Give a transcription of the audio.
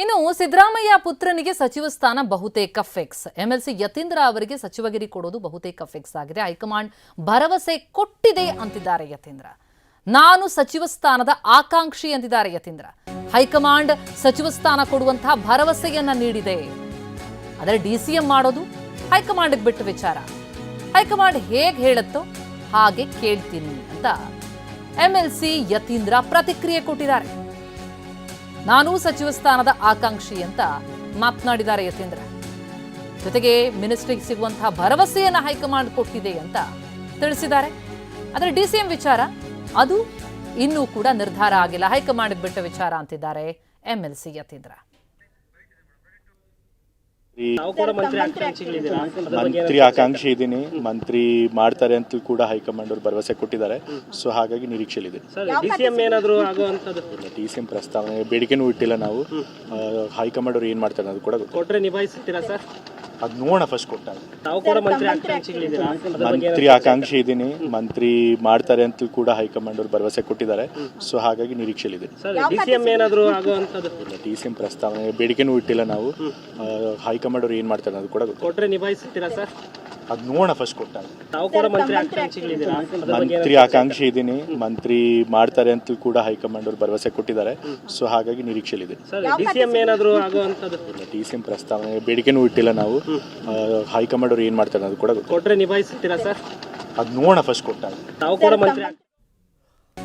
ಇನ್ನು ಸಿದ್ದರಾಮಯ್ಯ ಪುತ್ರನಿಗೆ ಸಚಿವ ಸ್ಥಾನ ಬಹುತೇಕ ಫಿಕ್ಸ್. ಎಂಎಲ್ಸಿ ಯತೀಂದ್ರ ಅವರಿಗೆ ಸಚಿವಗಿರಿ ಕೊಡೋದು ಬಹುತೇಕ ಫಿಕ್ಸ್ ಆಗಿದೆ. ಹೈಕಮಾಂಡ್ ಭರವಸೆ ಕೊಟ್ಟಿದೆ ಅಂತಿದ್ದಾರೆ ಯತೀಂದ್ರ. ನಾನು ಸಚಿವ ಸ್ಥಾನದ ಆಕಾಂಕ್ಷಿ ಅಂತಿದ್ದಾರೆ ಯತೀಂದ್ರ. ಹೈಕಮಾಂಡ್ ಸಚಿವ ಸ್ಥಾನ ಕೊಡುವಂತಹ ಭರವಸೆಯನ್ನ ನೀಡಿದೆ. ಆದರೆ ಡಿಸಿಎಂ ಮಾಡೋದು ಹೈಕಮಾಂಡ್ಗೆ ಬಿಟ್ಟ ವಿಚಾರ. ಹೈಕಮಾಂಡ್ ಹೇಗೆ ಹೇಳುತ್ತೋ ಹಾಗೆ ಕೇಳ್ತೀನಿ ಅಂತ ಎಂಎಲ್ಸಿ ಯತೀಂದ್ರ ಪ್ರತಿಕ್ರಿಯೆ ಕೊಟ್ಟಿದ್ದಾರೆ. ನಾನು ಸಚಿವ ಸ್ಥಾನದ ಆಕಾಂಕ್ಷಿ ಅಂತ ಮಾತನಾಡಿದ್ದಾರೆ ಯತೀಂದ್ರ. ಜೊತೆಗೆ ಮಿನಿಸ್ಟ್ರಿಗೆ ಸಿಗುವಂತಹ ಭರವಸೆಯನ್ನ ಹೈಕಮಾಂಡ್ ಕೊಟ್ಟಿದೆ ಅಂತ ತಿಳಿಸಿದ್ದಾರೆ. ಆದರೆ ಡಿಸಿಎಂ ವಿಚಾರ ಅದು ಇನ್ನೂ ಕೂಡ ನಿರ್ಧಾರ ಆಗಿಲ್ಲ, ಹೈಕಮಾಂಡ್ ಬಿಟ್ಟ ವಿಚಾರ ಅಂತಿದ್ದಾರೆ ಎಂಎಲ್ಸಿ ಯತೀಂದ್ರ. ಮಂತ್ರಿ ಆಕಾಂಕ್ಷಿ ಇದ್ದೀನಿ, ಮಂತ್ರಿ ಮಾಡ್ತಾರೆ ಅಂತ ಕೂಡ ಹೈಕಮಾಂಡ್ ಅವರು ಭರವಸೆ ಕೊಟ್ಟಿದ್ದಾರೆ. ಸೊ ಹಾಗಾಗಿ ನಿರೀಕ್ಷೆಲಿದೆ. ಡಿಸಿಎಂ ಪ್ರಸ್ತಾವನೆ ಬೇಡಿಕೆನೂ ಇಟ್ಟಿಲ್ಲ ನಾವು. ಹೈಕಮಾಂಡ್ ಅವರು ಏನ್ ಮಾಡ್ತಾರೆ ಅದು ಕೂಡ ಕೊಟ್ರೆ ನಿಭಾಯಿಸ್ತೀರಾ ಸರ್? ಅದು ನೋಡೋಣ ಫಸ್ಟ್ ಕೊಟ್ಟಾಗ. ಮಂತ್ರಿ ಆಕಾಂಕ್ಷಿ ಇದ್ದೀನಿ, ಮಂತ್ರಿ ಮಾಡ್ತಾರೆ ಅಂತ ಕೂಡ ಹೈಕಮಾಂಡ್ ಅವರು ಭರವಸೆ ಕೊಟ್ಟಿದ್ದಾರೆ. ಸೊ ಹಾಗಾಗಿ ನಿರೀಕ್ಷೆಲಿದೆ. ಡಿಸಿಎಂ ಪ್ರಸ್ತಾವನೆ ಬೇಡಿಕೆನೂ ಇಟ್ಟಿಲ್ಲ ನಾವು. ಹೈಕಮಾಂಡ್ ಅವರು ಏನ್ ಮಾಡ್ತಾರೆ ಅದು ಕೂಡ ಕೊಟ್ರೆ ನಿಭಾಯಿಸ್ತೀರಾ ಸರ್? ಅದು ನೋಡೋಣ ಫಸ್ಟ್ ಕೊಟ್ಟಾಗ. ಮಂತ್ರಿ ಆಕಾಂಕ್ಷಿ ಇದ್ದೀನಿ, ಮಂತ್ರಿ ಮಾಡ್ತಾರೆ ಅಂತ ಕೂಡ ಹೈಕಮಾಂಡ್ ಅವರು ಭರವಸೆ ಕೊಟ್ಟಿದ್ದಾರೆ. ಸೊ ಹಾಗಾಗಿ ನಿರೀಕ್ಷೆಲಿದೆ. ಡಿಸಿಎಂ ಪ್ರಸ್ತಾವನೆ ಬೇಡಿಕೆನೂ ಇಟ್ಟಿಲ್ಲ ನಾವು. ಹೈಕಮಾಂಡ್ ಅವರು ಏನ್ ಮಾಡ್ತಾರೆ ಅದು ಕೂಡ ಕೊಟ್ರೆ ನಿಭಾಯಿಸ್ತೀರಾ ಸರ್? ಅದು ನೋಡೋಣ ಫಸ್ಟ್ ಕೊಟ್ಟಾಗ.